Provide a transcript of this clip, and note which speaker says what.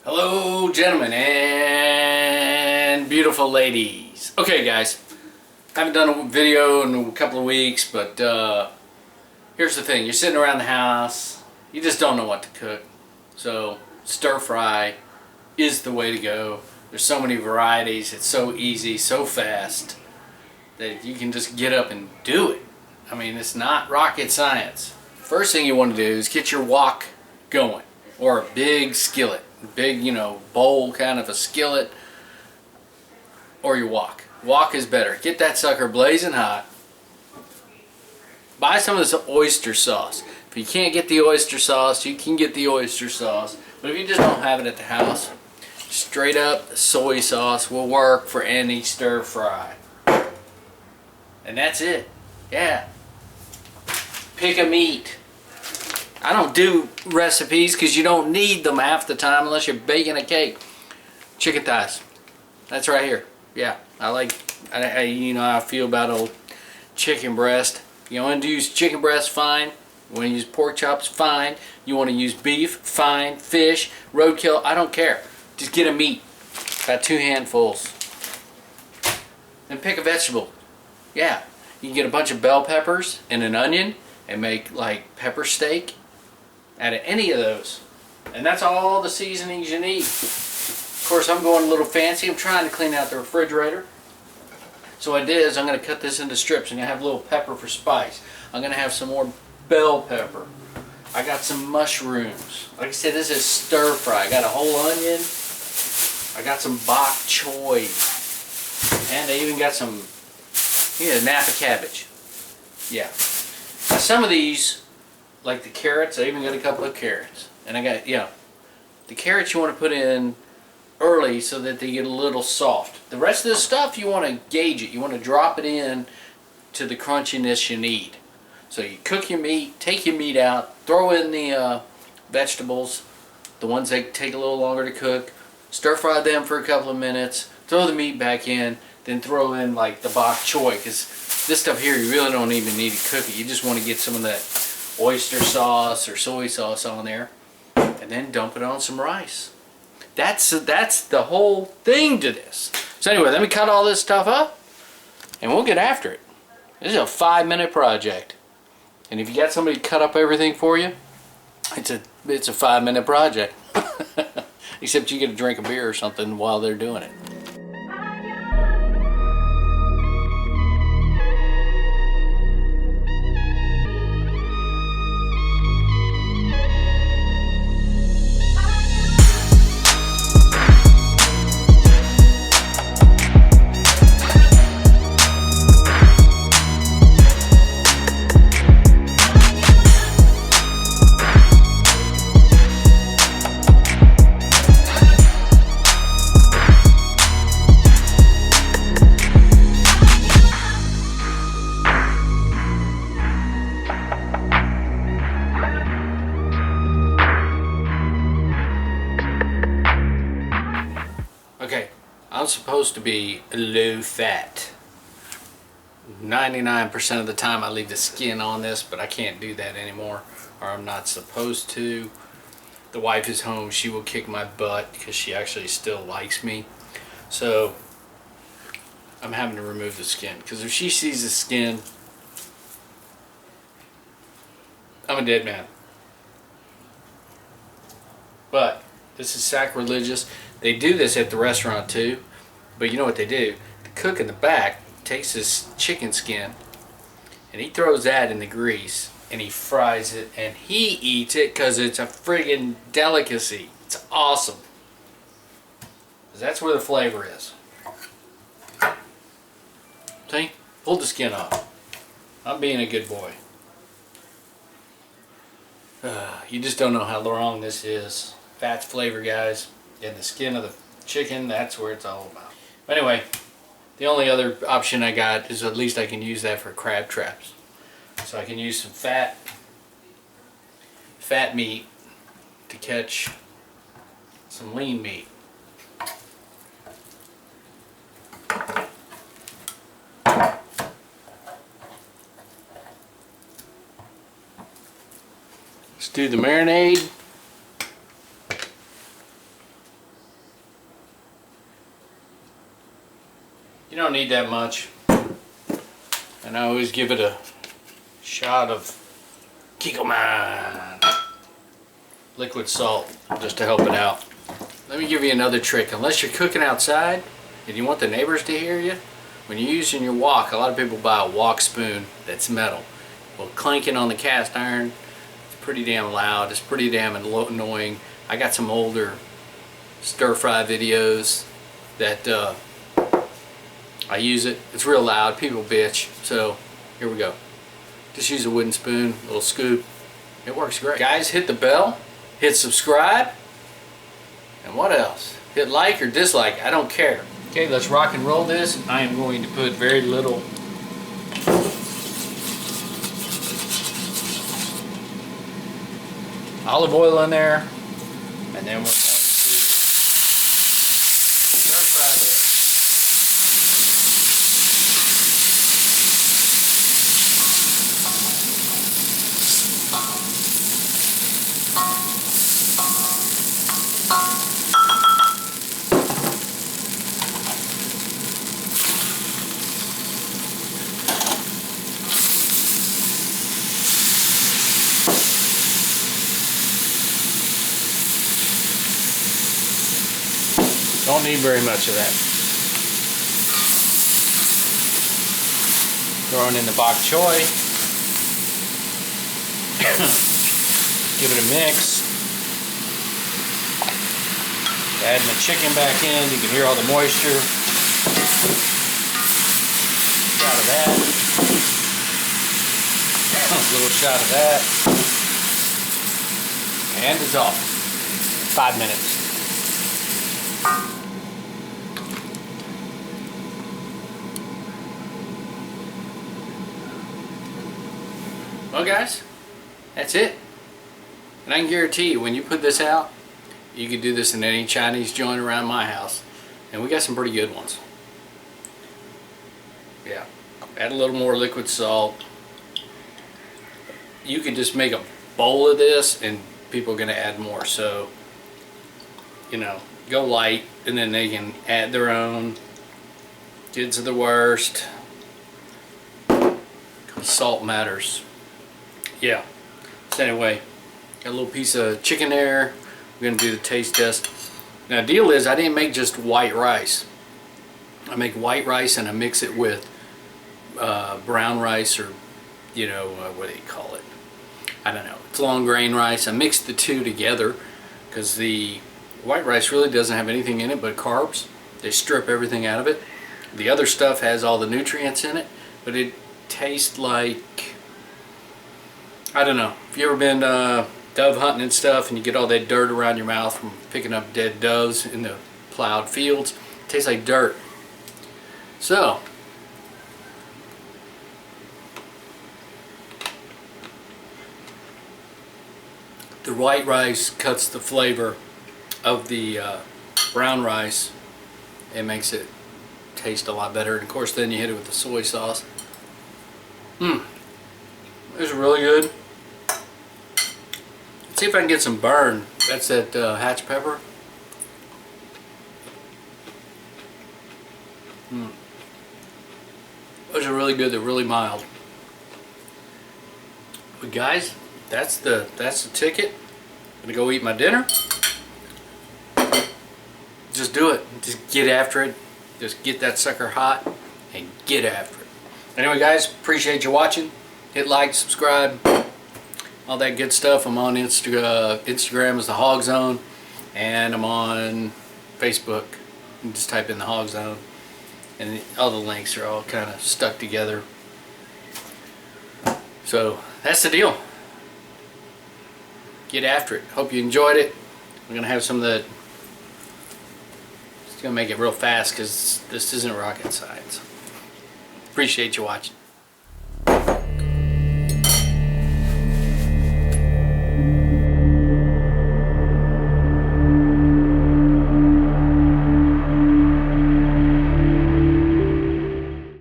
Speaker 1: Hello, gentlemen and beautiful ladies. Okay, guys, haven't done a video in a couple of weeks, but here's the thing. You're sitting around the house, you just don't know what to cook. So stir fry is the way to go. There's so many varieties. It's so easy, so fast that you can just get up and do it. I mean, it's not rocket science. First thing you want to do is get your wok going, or a big skillet. Big, bowl kind of a skillet, or your wok. Wok is better. Get that sucker blazing hot. Buy some of this oyster sauce. If you can't get the oyster sauce, you can get the oyster sauce. But if you just don't have it at the house, straight up soy sauce will work for any stir fry. And that's it. Yeah. Pick a meat. I don't do recipes because you don't need them half the time unless you're baking a cake. Chicken thighs. That's right here. Yeah, I feel about old chicken breast. You want to use chicken breast, fine. You want to use pork chops, fine. You want to use beef, fine. Fish, roadkill, I don't care. Just get a meat. About 2 handfuls. And pick a vegetable. Yeah, you can get a bunch of bell peppers and an onion and make like pepper steak out of any of those, and that's all the seasonings you need. Of course, I'm going a little fancy. I'm trying to clean out the refrigerator. So what I did is I'm going to cut this into strips. I'm going to have a little pepper for spice. I'm going to have some more bell pepper. I got some mushrooms. Like I said, this is stir fry. I got a whole onion. I got some bok choy, and I even got some Napa cabbage. Yeah. Now some of these, like the carrots, I even got a couple of carrots. And I got, the carrots you want to put in early so that they get a little soft. The rest of the stuff you want to gauge it. You want to drop it in to the crunchiness you need. So you cook your meat, take your meat out, throw in the vegetables, the ones that take a little longer to cook, stir fry them for a couple of minutes, throw the meat back in, then throw in like the bok choy, because this stuff here you really don't even need to cook it. You just want to get some of that oyster sauce or soy sauce on there, and then dump it on some rice. That's the whole thing to this. So anyway, let me cut all this stuff up and we'll get after it. This is a 5-minute project, and if you got somebody to cut up everything for you, it's a 5-minute project. Except you get to drink a beer or something while they're doing it. Okay, I'm supposed to be low fat. 99% of the time I leave the skin on this, but I can't do that anymore, or I'm not supposed to. The wife is home. She will kick my butt because she actually still likes me. So I'm having to remove the skin, because if she sees the skin, I'm a dead man. But this is sacrilegious. They do this at the restaurant too, but you know what they do? The cook in the back takes this chicken skin and he throws that in the grease and he fries it and he eats it because it's a friggin' delicacy. It's awesome. 'Cause that's where the flavor is. See? Pull the skin off. I'm being a good boy. You just don't know how wrong this is. Fat's flavor, guys. And the skin of the chicken, that's where it's all about. But anyway, the only other option I got is at least I can use that for crab traps. So I can use some fat meat to catch some lean meat. Let's do the marinade. You don't need that much. And I always give it a shot of Kikkoman liquid salt just to help it out. Let me give you another trick. Unless you're cooking outside and you want the neighbors to hear you, when you're using your wok, a lot of people buy a wok spoon that's metal. Well, clanking on the cast iron, it's pretty damn loud. It's pretty damn annoying. I got some older stir fry videos that I use it. It's real loud. People bitch. So here we go. Just use a wooden spoon, a little scoop. It works great. Guys, hit the bell, hit subscribe, and what else? Hit like or dislike, I don't care. Okay, let's rock and roll this. I am going to put very little olive oil in there, and then we're going to stir fry this. Don't need very much of that. Throwing in the bok choy. Give it a mix. Add my chicken back in. You can hear all the moisture. Shot of that. A little shot of that. And it's off. 5 minutes. Well guys, that's it. And I can guarantee you, when you put this out, you can do this in any Chinese joint around my house. And we got some pretty good ones. Yeah. Add a little more liquid salt. You can just make a bowl of this and people are going to add more. So, you know, go light and then they can add their own. Kids are the worst. Salt matters. Yeah. So anyway, got a little piece of chicken there. We're going to do the taste test. Now the deal is I didn't make just white rice. I make white rice and I mix it with brown rice, or you know, what do you call it? I don't know. It's long grain rice. I mixed the two together because the white rice really doesn't have anything in it but carbs. They strip everything out of it. The other stuff has all the nutrients in it, but it tastes like, I don't know. If you ever been dove hunting and stuff and you get all that dirt around your mouth from picking up dead doves in the plowed fields, it tastes like dirt. So, the white rice cuts the flavor of the brown rice. It makes it taste a lot better. And of course then you hit it with the soy sauce. It's really good. Let's see if I can get some burn. That's that hatch pepper. Those are really good. They're really mild. But guys, that's the ticket. I'm gonna go eat my dinner. Just do it. Just get after it. Just get that sucker hot and get after it. Anyway guys, appreciate you watching. Hit like, subscribe, all that good stuff. I'm on Instagram as the Hog Zone, and I'm on Facebook. You just type in the Hog Zone, and all the links are all kind of stuck together. So that's the deal. Get after it. Hope you enjoyed it. We're gonna have some of the. Just gonna make it real fast because this isn't rocket science. Appreciate you watching.